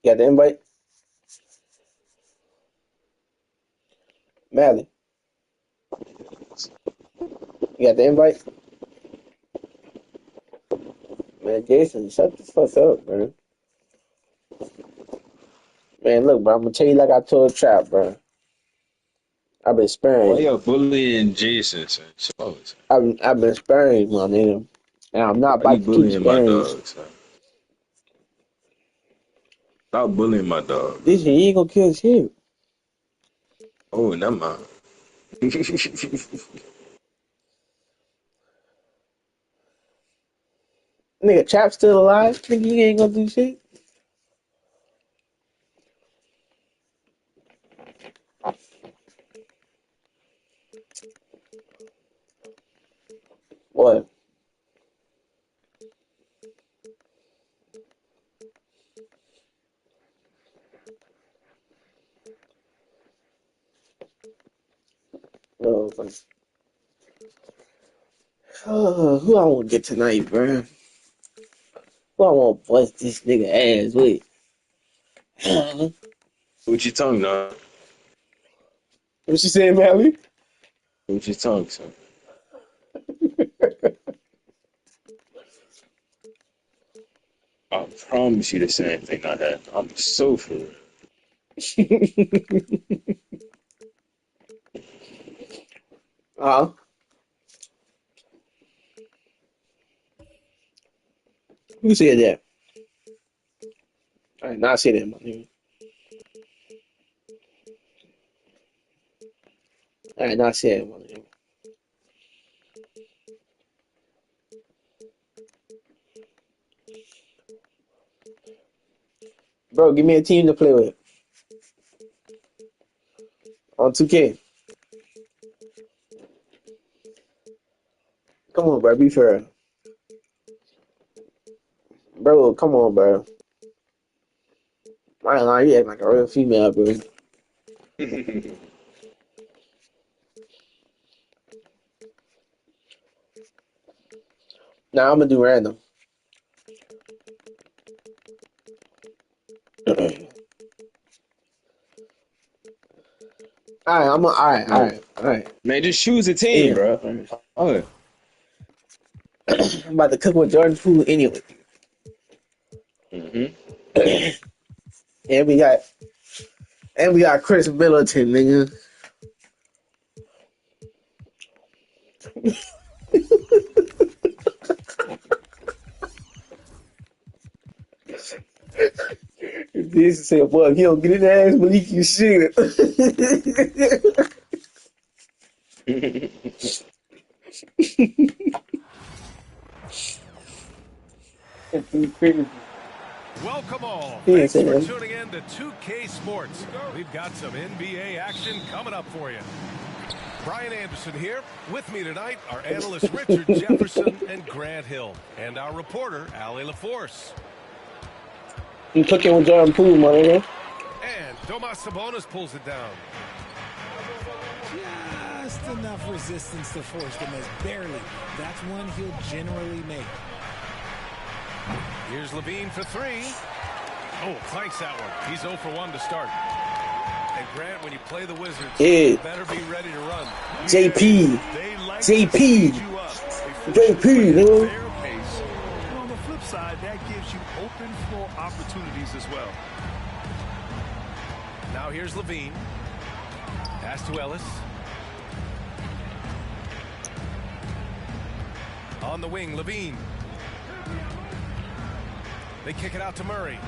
You got the invite? Mally, you got the invite? Man, Jason, shut the fuck up, man. Man, look, bro, I'm gonna tell you like I told Trap, bro. I've been Why sparing you. you bullying Jason, son? Chill out, son. I've been sparing you, my nigga. And I'm not Why you about to keep bullying my sparing you. dog, son? Stop bullying my dog, bro. Listen, you ain't gonna kill shit. Oh, never mind. Nigga, Trap still alive? Nigga, you ain't gonna do shit? What? No, who I want to get tonight, bro? Who I want to bust this nigga ass with? What you tongue, dog? What she saying, Mally? What you tongue, son? I promise you the same thing I had. I'm so for real. Uh, who said that? I did not say that, my nigga. I did not say that, my nigga. Bro, give me a team to play with on 2K. Come on, bro, be fair. Bro, come on, bro. I ain't lying, you act like a real female, bro. Nah, I'm gonna do random. Man, Alright. man, just choose a team, Yeah. bro. Oh, I'm about to cook with Jordan food anyway. mm-hmm. And we got Chris Middleton, nigga. This said, boy, if you don't get in the ass, Malik, you shit. Welcome all. He ain't Thanks saying for that. tuning in to 2K Sports. We've got some NBA action coming up for you. Brian Anderson here. With me tonight are analysts Richard Jefferson and Grant Hill, and our reporter, Allie LaForce. You cooking with Jordan Poole, my nigga. And Domas Sabonis pulls it down. Just enough resistance to force the miss. Barely. That's one he'll generally make. Here's Levine for three. Oh, clanks that one. He's 0 for 1 to start. And Grant, when you play the Wizards, Yeah. you better be ready to run. JP. They like JP. to speed you up. They force JP, you to play at a nigga. fair pace. And on the flip side, that gives you open floor opportunities as well. Now here's Levine. Pass to Ellis. On the wing, Levine. They kick it out to Murray.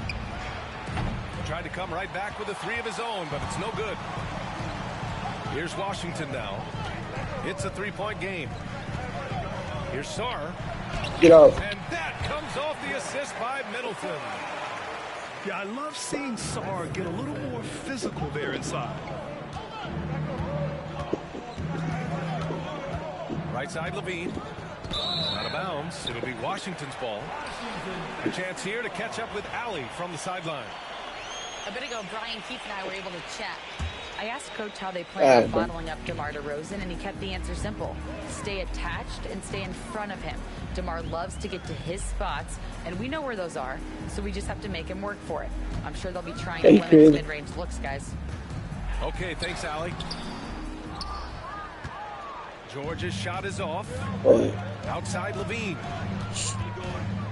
Tried to come right back with a three of his own, but it's no good. Here's Washington now. It's a three-point game. Here's Sarr. Get out. And that comes off the assist by Middleton. Yeah, I love seeing Sarr get a little more physical there inside. Right side, Levine. Out of bounds. It'll be Washington's ball. A chance here to catch up with Allie from the sideline. A bit ago, Brian Keith and I were able to chat. I asked Coach how they plan on bro. bottling up DeMar DeRozan, and he kept the answer simple. Stay attached and stay in front of him. DeMar loves to get to his spots, and we know where those are, so we just have to make him work for it. I'm sure they'll be trying Hey, to limit his Chris. mid-range looks, guys. Okay, thanks, Allie. George's shot is off. Oh, Outside Levine.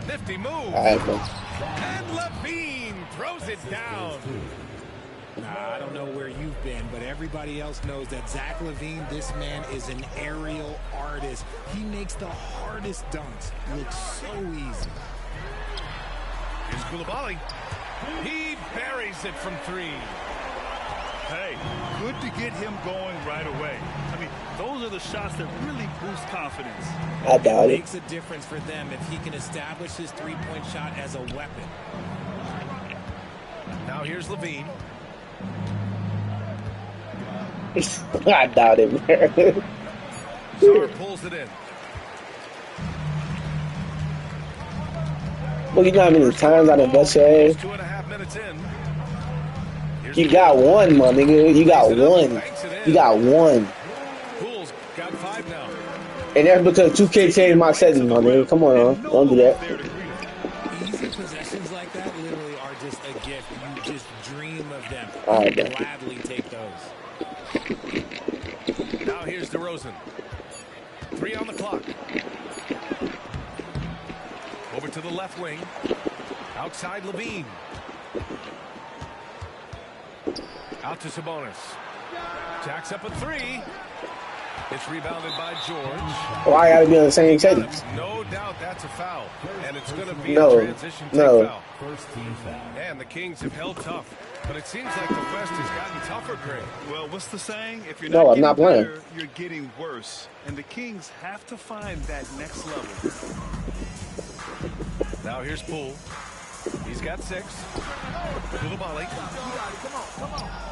Nifty move. all right, bro. And Levine throws it down. Nah, I don't know where you've been, but everybody else knows that Zach LaVine, this man is an aerial artist. He makes the hardest dunks look so easy. Here's Koulibaly. He buries it from 3. Hey, good to get him going right away. I mean, those are the shots that really boost confidence. I doubt It it. makes a difference for them if he can establish his three-point shot as a weapon. Now here's Levine. I doubt it, man. Sar pulls it in. Well, you know how many times I done bust your ass? 2.5 minutes in. Here's You got one, my nigga. You got Banks it up, one. banks it in. You got one. Poole's got 5 now. And that's because 2K changed my settings, my nigga. Come on, huh? Don't do that. Easy possessions like that literally are just a gift. You just dream of them. All right, You man. gladly take those. Now here's DeRozan. 3 on the clock. Over to the left wing. Outside Levine. Out to Sabonis. Jacks up a 3. It's rebounded by George. Well, I gotta be on the same settings. No doubt that's a foul. And it's going to be No, a transition take no. foul. And the Kings have held tough. But it seems like the West has gotten tougher, Greg. Well, what's the saying? If you're No, not I'm not getting playing. better, you're getting worse. And the Kings have to find that next level. Now here's Poole. He's got 6. Koulibaly.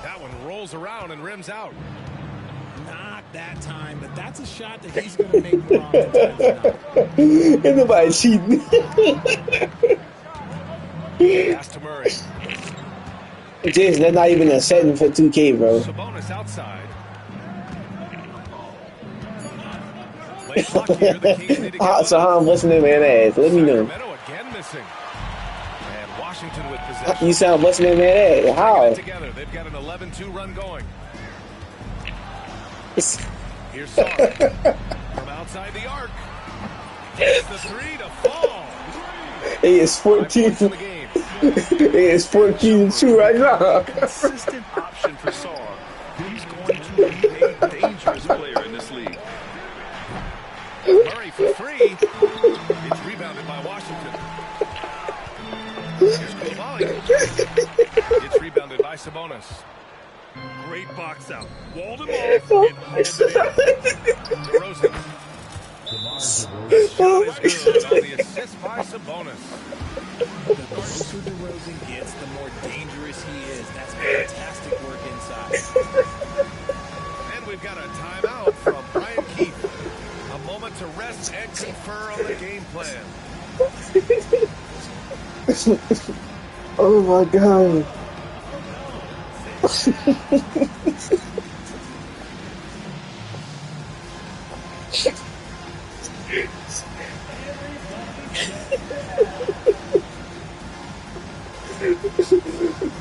That one rolls around and rims out. Not that time, but that's a shot that he's going to make more often times than not. Ain't nobody cheating. Pass to Murray. Jason, that's not even a setting for 2K, bro. Sabonis outside. Late clock here. The Kings need to get So how I'm busting that man ass? Let me know. Sacramento again missing. And Washington with possession. You sound busting that man ass. Taking it How? together. They've got an 11-2 run going. It's, Here's Sar from outside the arc. Takes the 3 to fall. it is 5 points in 14. the game. It is 14-2 right now. Consistent option for Sar. He's going to be a dangerous player in this league. Murray for 3. It's rebounded by Washington. Here's Koulibaly. It's rebounded by Sabonis. Great box out. Walled him off and hauled it in. DeRozan. The shot is good on the assist by Sabonis. The closer DeRozan gets, the more dangerous he is. That's fantastic work inside. And we've got a timeout from Brian Keefe. A moment to rest and confer on the game plan. Oh my god.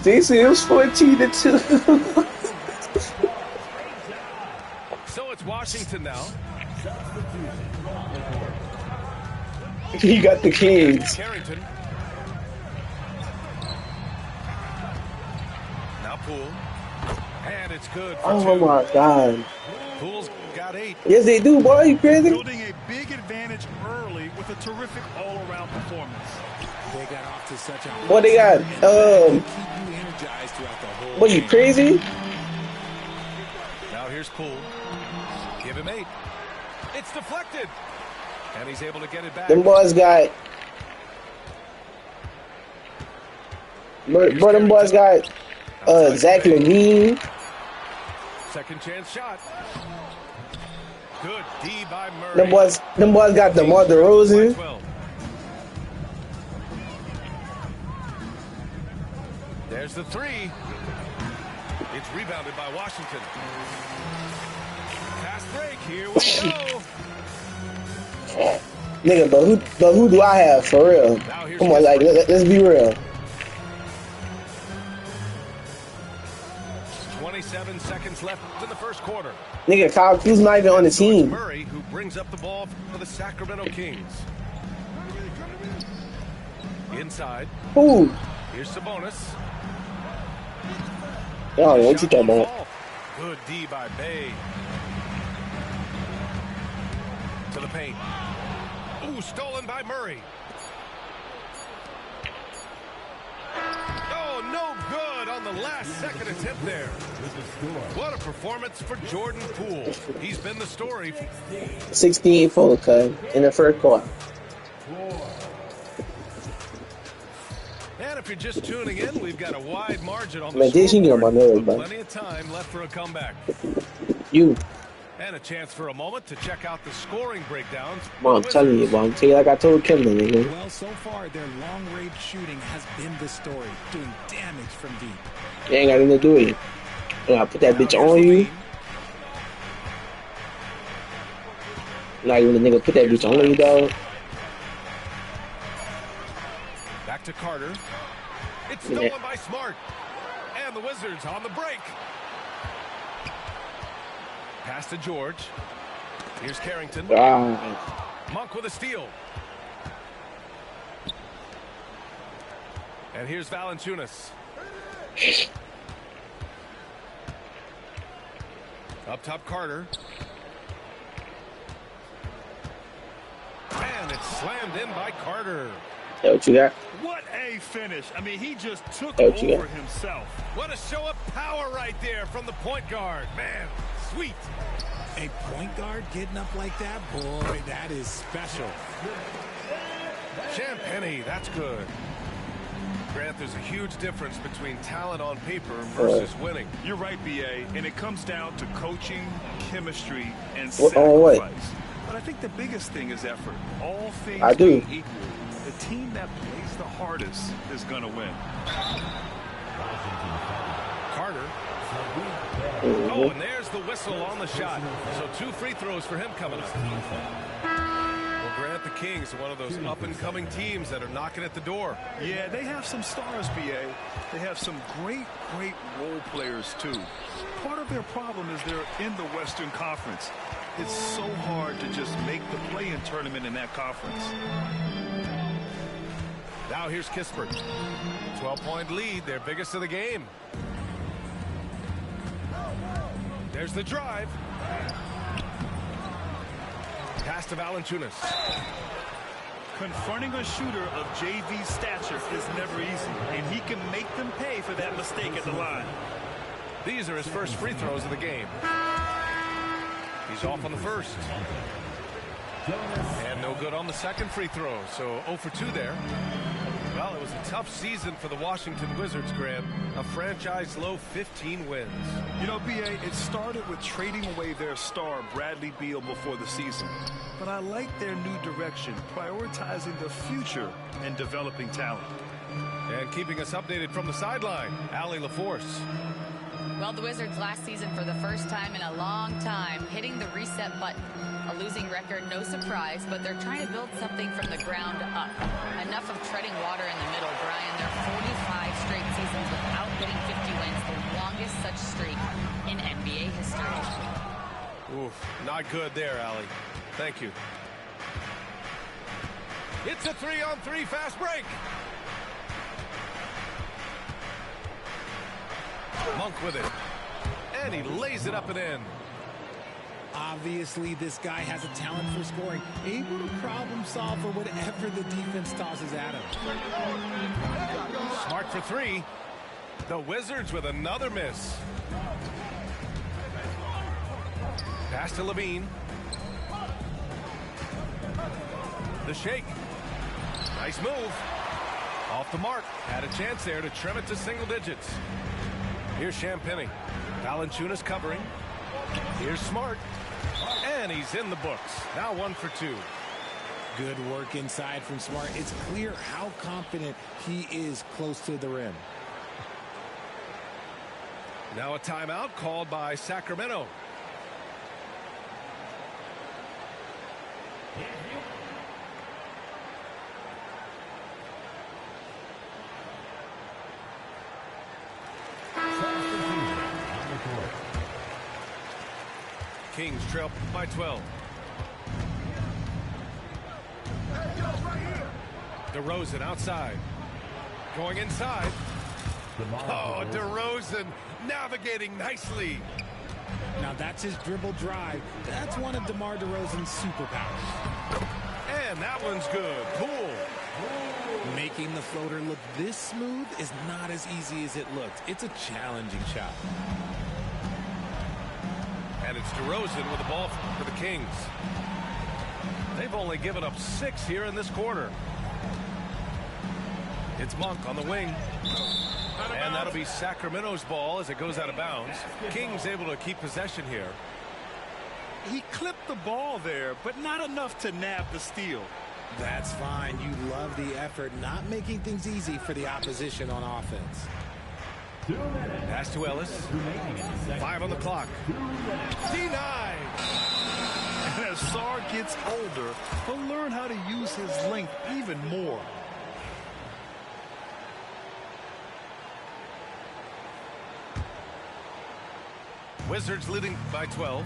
Jason, it was 14-2. So it's Washington now. You got the Kings. Carrington. Now Poole. And it's good for 2. Oh my god. Poole's got 8. Yes, they do, boy. You crazy? Building a big advantage early with a terrific all-around performance. They got off to such a What they got? keep you energized throughout the whole What, you game. crazy? Now here's Poole. Give him 8. It's deflected. And he's able to get it back. Them boys got. Bro, them boys got Zach LaVine. Second chance shot. Good D by Murray. Them boys got DeMar DeRozan. 12. There's the 3. It's rebounded by Washington. Fast break. Here we go. Nigga, but who do I have for real? Now here's Come on, like let's be real. 27 seconds left in the first quarter. Nigga, Kyle Kuzma not even on the So it's team. Murray who brings up the ball for the Sacramento Kings. Inside. Ooh. Here's Sabonis. Oh, what you Shot talking won't about? fall. Good D by Bay. To the paint. Ooh, stolen by Murray. Oh, no good on the last second attempt there. What a performance for Jordan Poole. He's been the story. 16 full cut in the first quarter. And if you're just tuning in, we've got a wide margin on the Man, this you get on my scoreboard, nerves, but man. plenty of time left for a comeback. You. And a chance for a moment to check out the scoring breakdowns. Bro, I'm telling you, bro. I'm telling you like I told Kevin, nigga. Well, so far, their long-range shooting has been the story, doing damage from deep. You ain't got nothing to do with it. And I put that bitch on you. Not even the nigga put that bitch on you, dog. Back to Carter. It's stolen by Smart. And the Wizards on the break. Pass to George. Here's Carrington. Monk with a steal. And here's Valanciunas. Up top, Carter. And it's slammed in by Carter. That what you got? What a finish. I mean, he just took That what you over got? himself. What a show of power right there from the point guard. Man, sweet. A point guard getting up like that, boy, that is special. Champagny, that's good. Grant, there's a huge difference between talent on paper versus winning. You're right, B.A., and it comes down to coaching, chemistry, and What- on what? sacrifice. But I think the biggest thing is effort. All things I do. being equal, the team that plays the hardest is going to win. Carter. Oh, and there's the whistle on the shot. So 2 free throws for him coming up. Well, Grant, the Kings are one of those up-and-coming teams that are knocking at the door. Yeah, they have some stars, B.A. They have some great role players, too. Part of their problem is they're in the Western Conference. It's so hard to just make the play-in tournament in that conference. Now here's Kispert. 12-point lead, their biggest of the game. There's the drive. Pass to Valanciunas. Confronting a shooter of JV stature is never easy, and he can make them pay for that mistake at the line. These are his first free throws of the game. He's off on the first. And no good on the second free throw, so 0 for 2 there. Well, it was a tough season for the Washington Wizards, Graham. A franchise-low 15 wins. You know, B.A., it started with trading away their star, Bradley Beal, before the season. But I like their new direction, prioritizing the future and developing talent. And keeping us updated from the sideline, Allie LaForce. Well, the Wizards last season, for the first time in a long time, hitting the reset button. A losing record, no surprise, but they're trying to build something from the ground up. Enough of treading water in the middle, Brian. They're 45 straight seasons without hitting 50 wins, the longest such streak in NBA history. Oof, not good there, Allie. Thank you. It's a 3-on-3 fast break. Monk with it. And he lays it up and in. Obviously, this guy has a talent for scoring, able to problem solve for whatever the defense tosses at him. Smart for 3. The Wizards with another miss. Pass to Levine. The shake. Nice move. Off the mark. Had a chance there to trim it to single digits. Here's Champagny. Valanciunas covering. Here's Smart. And he's in the books. Now 1 for 2. Good work inside from Smart. It's clear how confident he is close to the rim. Now a timeout called by Sacramento. Kings trail by 12. DeRozan outside. Going inside. Oh, DeRozan navigating nicely. Now that's his dribble drive. That's one of DeMar DeRozan's superpowers. And that one's good. Poole. Making the floater look this smooth is not as easy as it looked. It's a challenging shot. And it's DeRozan with the ball for the Kings. They've only given up 6 here in this quarter. It's Monk on the wing. And that'll be Sacramento's ball as it goes out of bounds. Kings able to keep possession here. He clipped the ball there, but not enough to nab the steal. That's fine. You love the effort, not making things easy for the opposition on offense. Pass to Ellis. 5 on the clock. Denied. And as Sarr gets older, he'll learn how to use his length even more. Wizards leading by 12.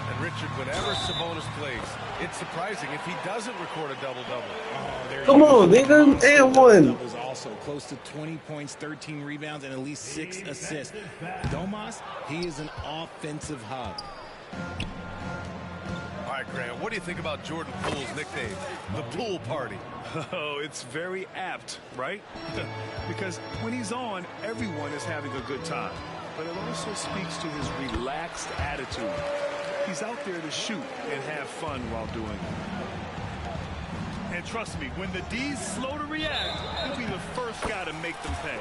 And Richard, whenever Sabonis plays, it's surprising if he doesn't record a double-double. Oh, Come on, nigga, and one. Was also close to 20 points, 13 rebounds, and at least 6 assists. Domas, he is an offensive hub. All right, Grant, what do you think about Jordan Poole's nickname, the Pool Party? Oh, it's very apt, right? Because when he's on, everyone is having a good time. But it also speaks to his relaxed attitude. He's out there to shoot and have fun while doing it. And trust me, when the D's slow to react, he'll be the first guy to make them pay.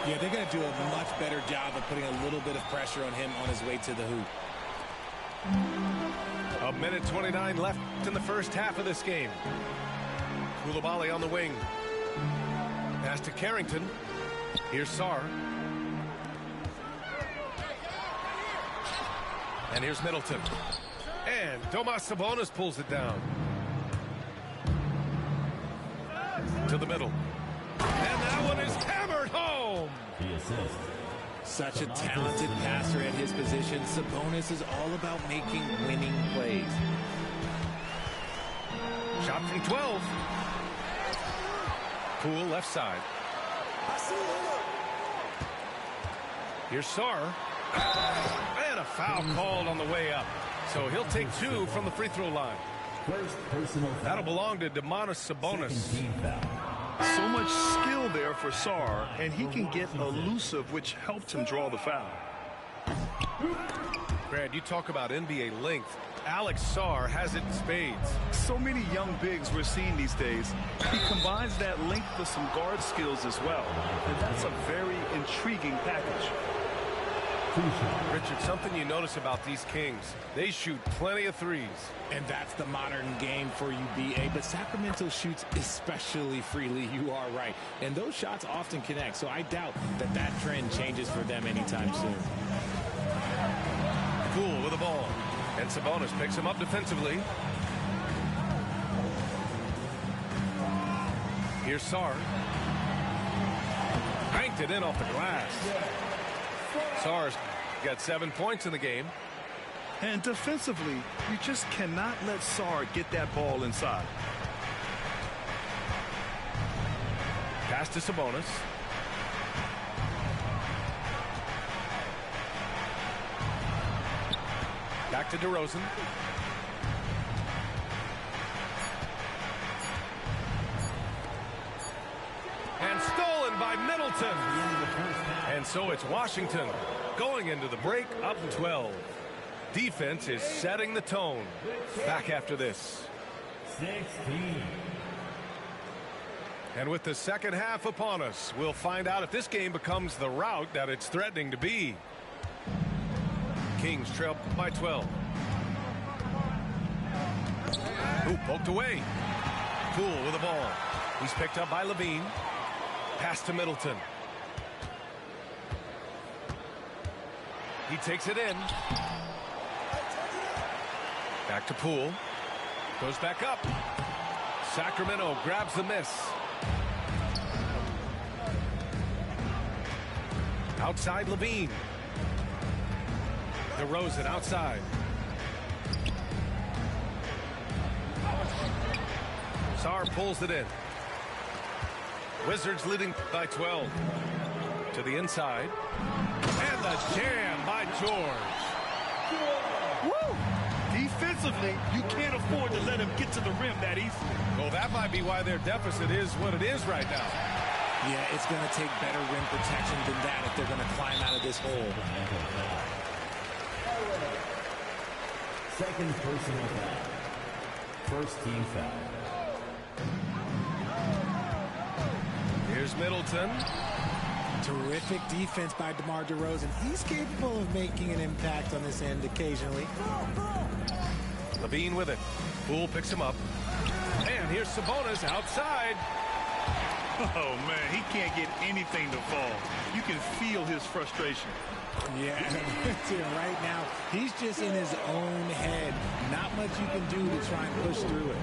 Yeah, they're going to do a much better job of putting a little bit of pressure on him on his way to the hoop. 1:29 left in the first half of this game. Koulibaly on the wing. Pass to Carrington. Here's Sarr. And here's Middleton. And Domas Sabonis pulls it down. To the middle. And that one is hammered home. Such a talented passer at his position. Sabonis is all about making winning plays. Shot from 12. Poole left side. Here's Sarr. And a foul called on the way up. So he'll take 2 from the free throw line. That'll belong to Domantas Sabonis. So much skill there for Sarr, and he can get elusive, which helped him draw the foul. Grant, you talk about NBA length. Alex Sarr has it in spades. So many young bigs we're seeing these days. He combines that length with some guard skills as well. And that's a very intriguing package. Richard, something you notice about these Kings, they shoot plenty of threes. And that's the modern game for you, B.A. But Sacramento shoots especially freely. You are right. And those shots often connect. So I doubt that that trend changes for them anytime soon. Poole with the ball. And Sabonis picks him up defensively. Here's Sarr. Banked it in off the glass. Sarr's got 7 points in the game. And defensively, you just cannot let Sarr get that ball inside. Pass to Sabonis. Back to DeRozan. And stolen by Middleton. And so it's Washington going into the break up 12. Defense is setting the tone. Back after this. 16. And with the second half upon us, we'll find out if this game becomes the rout that it's threatening to be. Kings trail by 12. Ooh, poked away. Poole with the ball. He's picked up by Levine. Pass to Middleton. He takes it in. Back to Poole. Goes back up. Sacramento grabs the miss. Outside Levine. DeRozan outside. Sarr pulls it in. Wizards leading by 12. To the inside. And the jam by George. Woo! Defensively, you can't afford to let him get to the rim that easily. Well, that might be why their deficit is what it is right now. Yeah, it's going to take better rim protection than that if they're going to climb out of this hole. Second personal foul. First team foul. Here's Middleton. Terrific defense by DeMar DeRozan. He's capable of making an impact on this end occasionally. Levine with it. Poole picks him up. And here's Sabonis outside. Oh, man, he can't get anything to fall. You can feel his frustration. Yeah, right now, he's just in his own head. Not much you can do to try and push through it.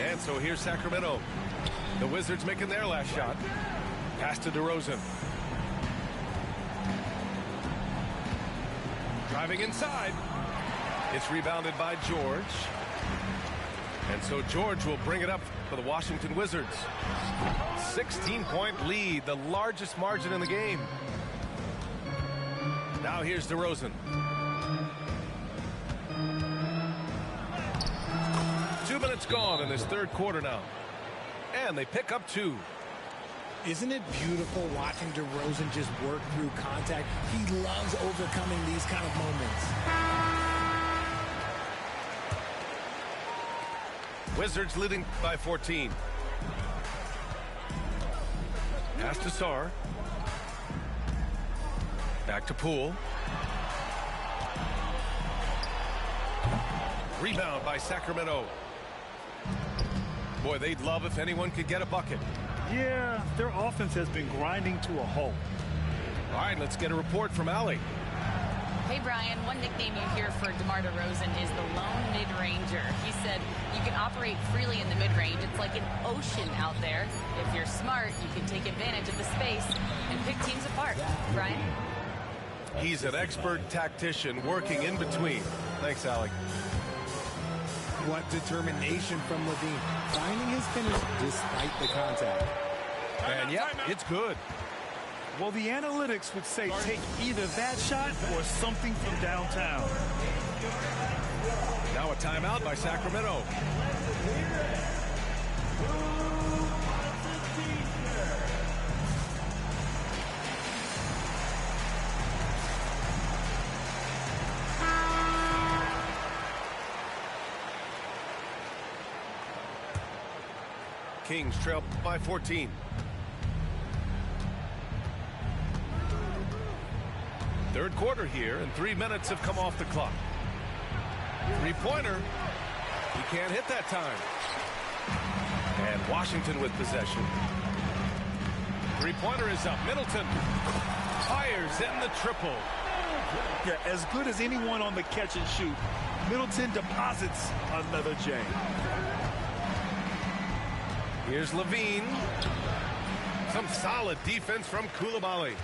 And so here's Sacramento. The Wizards making their last shot. Pass to DeRozan. Driving inside. It's rebounded by George. And so George will bring it up for the Washington Wizards. 16-point lead, the largest margin in the game. Now here's DeRozan. 2 minutes gone in this third quarter now. And they pick up 2. Isn't it beautiful watching DeRozan just work through contact? He loves overcoming these kind of moments. Wizards leading by 14. Pass to Sarr. Back to Poole. Rebound by Sacramento. Boy, they'd love if anyone could get a bucket. Yeah, their offense has been grinding to a halt. All right, let's get a report from Allie. Hey, Brian, one nickname you hear for DeMar DeRozan is the lone mid-ranger. He said you can operate freely in the mid-range. It's like an ocean out there. If you're smart, you can take advantage of the space and pick teams apart. Brian? He's an expert tactician working in between. Thanks, Allie. What determination from Levine. Finding his finish despite the contact. And yeah, it's good. Well, the analytics would say take either that shot or something from downtown. Now a timeout by Sacramento. Kings trail by 14. Third quarter here, and 3 minutes have come off the clock. Three-pointer. He can't hit that time. And Washington with possession. Three-pointer is up. Middleton fires in the triple. Yeah, as good as anyone on the catch and shoot. Middleton deposits another J. Here's Levine. Some solid defense from Coulibaly.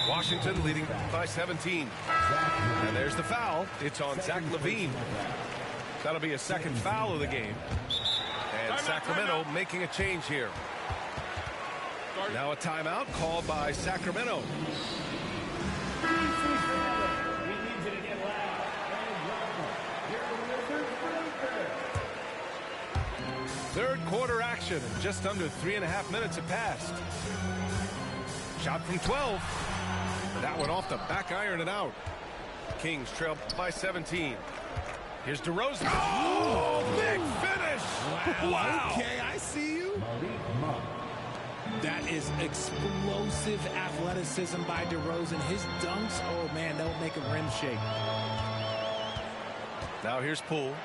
Washington leading by 17. And there's the foul. It's on Zach Levine. That'll be a second foul of the game. And Sacramento making a change here. Now a timeout called by Sacramento. Third quarter action. Just under 3.5 minutes have passed. Shot from 12. That one off the back iron and out. Kings trail by 17. Here's DeRozan. Oh, big finish. Wow. Okay, I see you. That is explosive athleticism by DeRozan. His dunks, oh man, they'll make a rim shake. Now here's Poole.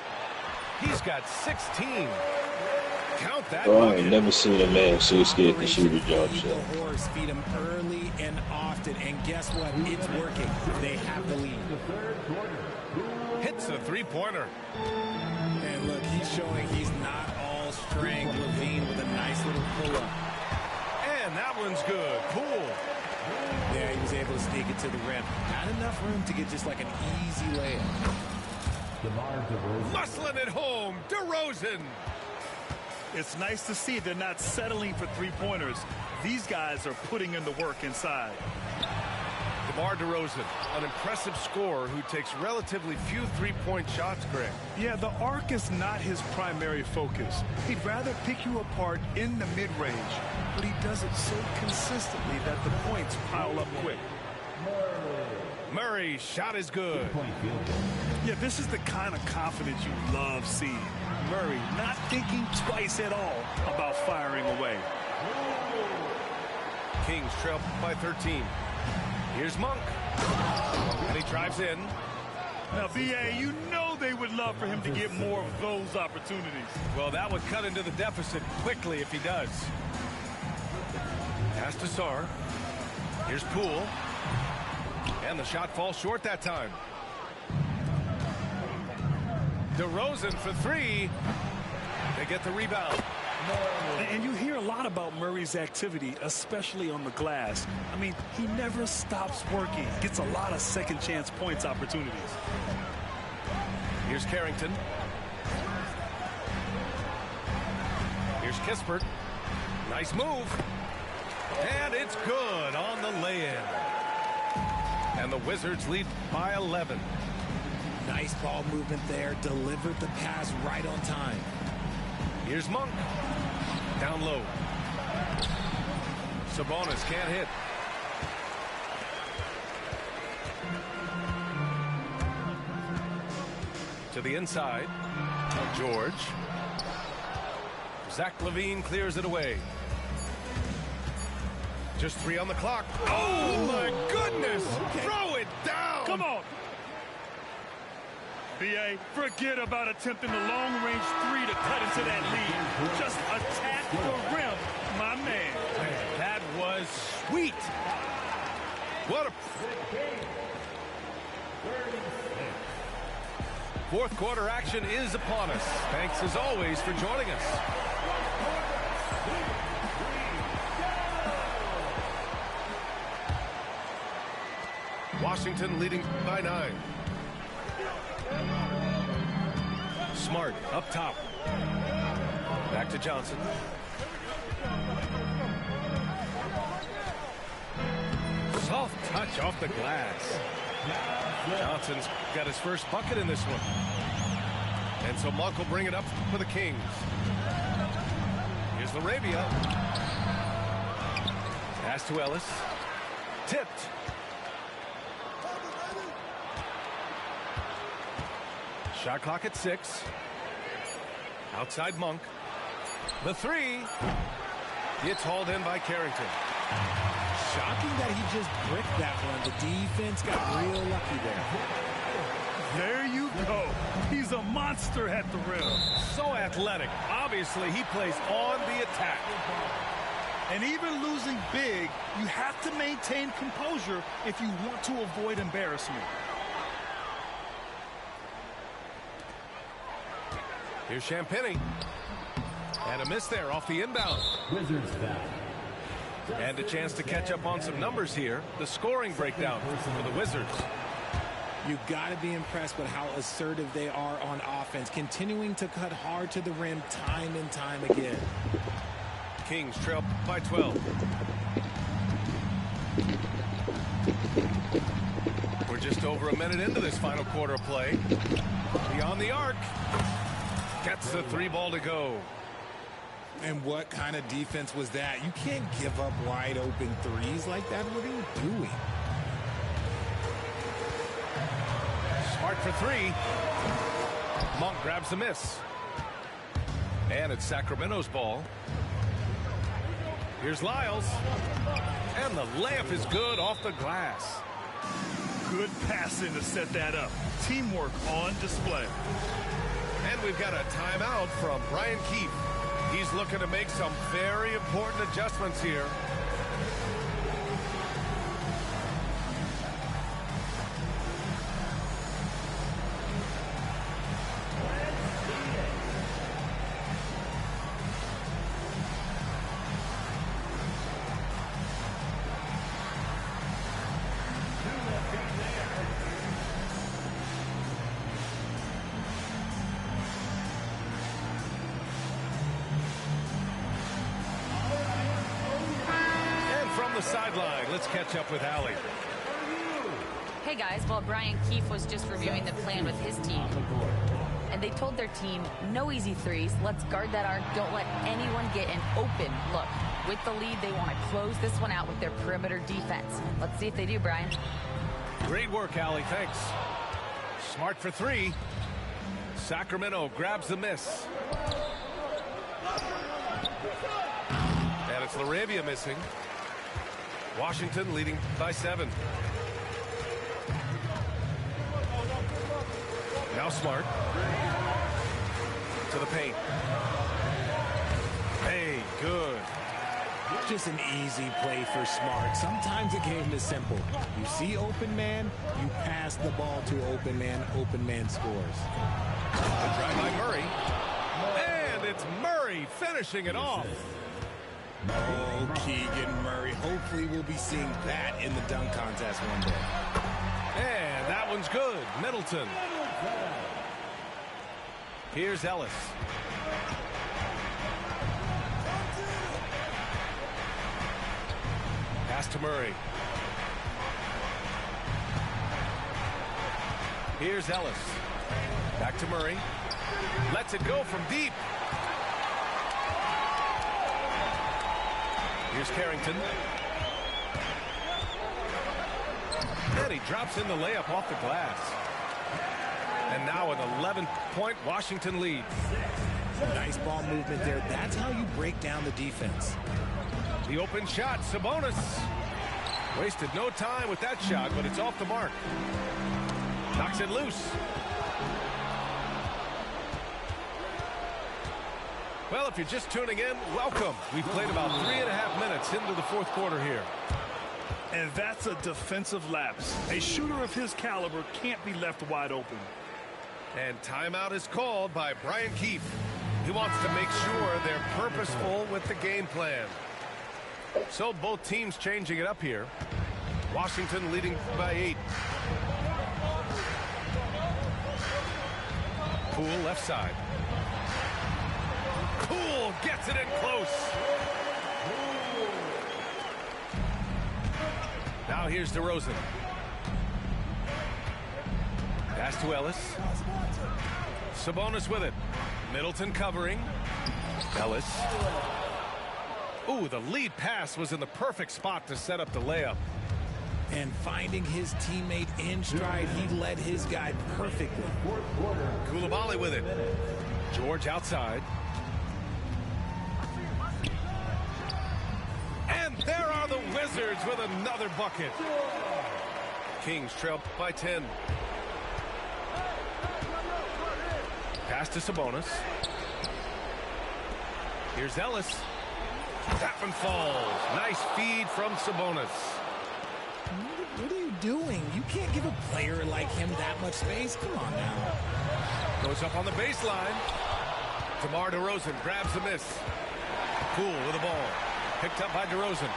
He's got 16. Count that. Oh, I ain't never seen a man so scared to shoot a jump shot. The horse feed him early and often, and guess what? It's working. They have the lead. Hits a three-pointer. And look, he's showing he's not all strength. Levine with a nice little pull-up. And that one's good. Poole. Yeah, Yeah, he was able to sneak it to the rim. Not enough room to get just like an easy layup. Muscling it home, DeRozan. It's nice to see they're not settling for three-pointers. These guys are putting in the work inside. DeMar DeRozan, an impressive scorer who takes relatively few three-point shots, Greg. Yeah, the arc is not his primary focus. He'd rather pick you apart in the mid-range, but he does it so consistently that the points pile up quick. Murray's shot is good. Yeah, this is the kind of confidence you love seeing. Murray not thinking twice at all about firing away. Kings trail by 13. Here's Monk. And he drives in. Now, B.A., you know they would love for him to get more of those opportunities. Well, that would cut into the deficit quickly if he does. Pass to Sarr. Here's Poole. And the shot falls short that time. DeRozan for three. They get the rebound. And you hear a lot about Murray's activity, especially on the glass. I mean, he never stops working. Gets a lot of second chance points opportunities. Here's Carrington. Here's Kispert. Nice move. And it's good on the lay-in. And the Wizards lead by 11. Nice ball movement there. Delivered the pass right on time. Here's Monk. Down low. Sabonis can't hit. To the inside. George. Zach LaVine clears it away. Just 3 on the clock. Oh, my goodness. Okay. Throw it down. Come on. B.A., forget about attempting the long-range three to cut into that lead. Just attack the rim, my man. That was sweet. What a... Fourth quarter action is upon us. Thanks as always for joining us. Washington leading by 9. Smart up top. Back to Johnson. Soft touch off the glass. Johnson's got his first bucket in this one. And so Monk will bring it up for the Kings. Here's Larabia. Pass to Ellis. Tipped. Shot clock at 6. Outside Monk. The 3. It's hauled in by Carrington. Shocking that he just bricked that one. The defense got real lucky there. There you go. He's a monster at the rim. So athletic. Obviously, he plays on the attack. And even losing big, you have to maintain composure if you want to avoid embarrassment. Here's Champagny. And a miss there off the inbound. Wizards foul. And a chance to catch up on some numbers here. The scoring breakdown for the Wizards. You got to be impressed with how assertive they are on offense, continuing to cut hard to the rim time and time again. Kings trail by 12. We're just over a minute into this final quarter of play. Beyond the arc. Gets the 3 ball to go. And what kind of defense was that? You can't give up wide open threes like that. What are you doing? Smart for 3. Monk grabs the miss. And it's Sacramento's ball. Here's Lyles. And the layup is good off the glass. Good passing to set that up. Teamwork on display. And we've got a timeout from Brian Keefe. He's looking to make some very important adjustments here. sideline. Let's catch up with Allie. Hey guys, well, Brian Keefe was just reviewing the plan with his team. And they told their team, no easy threes. Let's guard that arc. Don't let anyone get an open look. With the lead, they want to close this one out with their perimeter defense. Let's see if they do, Brian. Great work, Allie. Thanks. Smart for three. Sacramento grabs the miss. And it's LaRavia missing. Washington leading by 7. Now Smart. To the paint. Hey, good. Just an easy play for Smart. Sometimes a game is simple. You see open man, you pass the ball to open man scores. The drive by Murray. And it's Murray finishing it off. Oh, Keegan Murray. Hopefully we'll be seeing that in the dunk contest one day. And that one's good. Middleton. Here's Ellis. Pass to Murray. Here's Ellis. Back to Murray. Lets it go from deep. Here's Carrington. And he drops in the layup off the glass. And now an 11-point Washington lead. Nice ball movement there. That's how you break down the defense. The open shot, Sabonis. Wasted no time with that shot, but it's off the mark. Knocks it loose. Well, if you're just tuning in, welcome. We've played about 3.5 minutes into the fourth quarter here. And that's a defensive lapse. A shooter of his caliber can't be left wide open. And timeout is called by Brian Keefe. He wants to make sure they're purposeful with the game plan. So both teams changing it up here. Washington leading by 8. Poole left side. Poole gets it in close. Now here's DeRozan. Pass to Ellis. Sabonis with it. Middleton covering. Ellis. Ooh, the lead pass was in the perfect spot to set up the layup. And finding his teammate in stride, he led his guy perfectly. Koulibaly with it. George outside. And there are the Wizards with another bucket. Kings trail by 10. Pass to Sabonis. Here's Ellis. That one falls. Nice feed from Sabonis. What are you doing? You can't give a player like him that much space. Come on now. Goes up on the baseline. DeMar DeRozan grabs the miss. Poole with the ball. Picked up by DeRozan.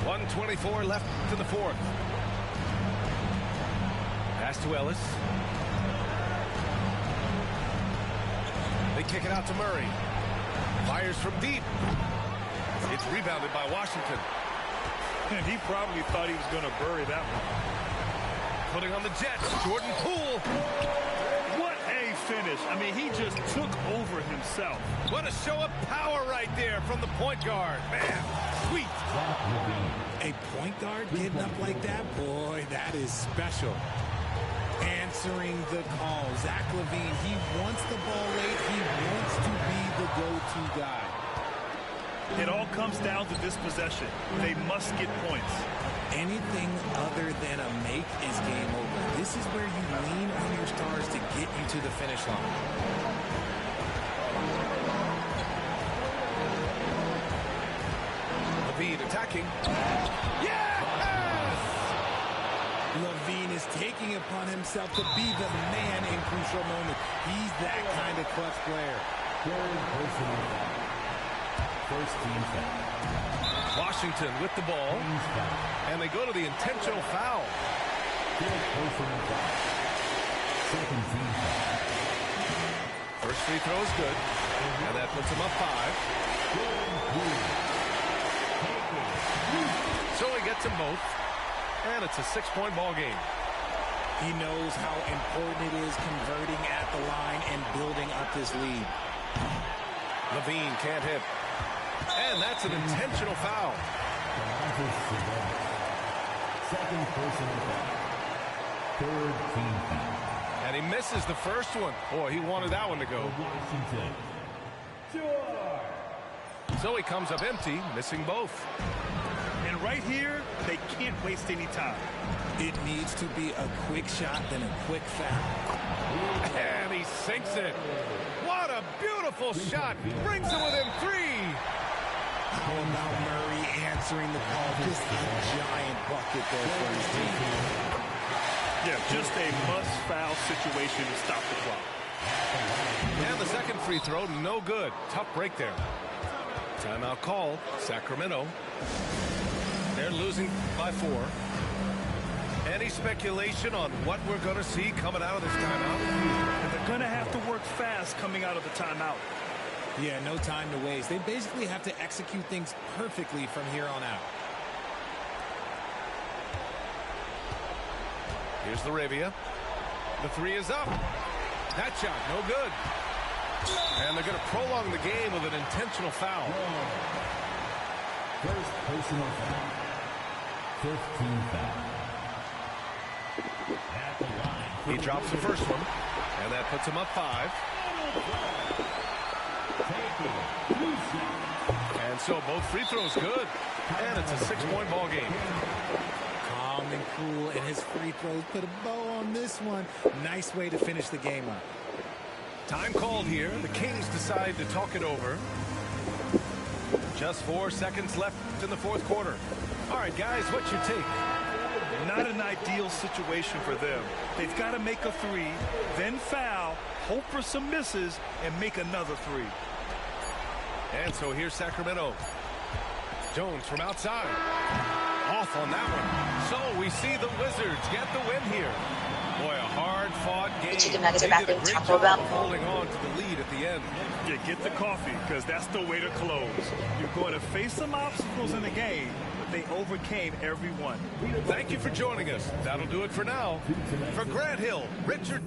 .124 left to the fourth. Pass to Ellis. They kick it out to Murray. Fires from deep. It's rebounded by Washington. And he probably thought he was going to bury that one. Putting on the Jets. Jordan Poole. What a finish. I mean, he just took over himself. What a show of power right there from the point guard. Man, sweet. A point guard getting up like that? Boy, that is special. Answering the call. Zach LaVine, he wants the ball late. He wants to be the go-to guy. It all comes down to this possession. They must get points. Anything other than a make is game over. This is where you lean on your stars to get you to the finish line. LaVine attacking. Yes! LaVine is taking upon himself to be the man in crucial moments. He's that kind of clutch player. First team foul. Washington with the ball. And they go to the intentional foul. Second team foul. First free throw is good. And that puts him up 5. So he gets them both. And it's a 6-point ball game. He knows how important it is converting at the line and building up this lead. Levine can't hit. And that's an intentional foul. Second personal foul. Third team foul. And he misses the first one. Boy, he wanted that one to go. Washington. So he comes up empty, missing both. And right here, they can't waste any time. It needs to be a quick shot, then a quick foul. And he sinks it. What a beautiful shot. Brings it within 3. How about Murray answering the call? Just a giant bucket there for his team. Yeah, just a must-foul situation to stop the clock. And the second free throw, no good. Tough break there. Timeout called. Sacramento. They're losing by 4. Any speculation on what we're going to see coming out of this timeout? And they're going to have to work fast coming out of the timeout. Yeah, no time to waste. They basically have to execute things perfectly from here on out. Here's the Arabia. The 3 is up. That shot, no good. And they're going to prolong the game with an intentional foul. First personal foul. 15 foul. At the line. He drops the first one, and that puts him up 5. And so both free throws good. And it's a 6-point ball game. Calm and cool, and his free throws put a bow on this one. Nice way to finish the game up. Time called here. The Kings decide to talk it over. Just 4 seconds left in the fourth quarter. All right, guys, what's your take? Not an ideal situation for them. They've got to make a 3, then foul, hope for some misses, and make another 3. And so here's Sacramento. Jones from outside. Off on that one. So we see the Wizards get the win here. Boy, a hard-fought game. The chicken nuggets are They back did a in great Taco job Bell. of holding on to the lead at the end. Yeah, get the coffee, because that's the way to close. You're going to face some obstacles in the game, but they overcame every one. Thank you for joining us. That'll do it for now. For Grant Hill, Richard.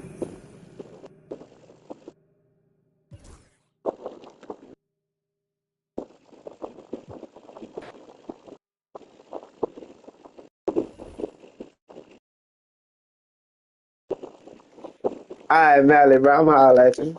All right, Mally, bro. I'm hollering at you.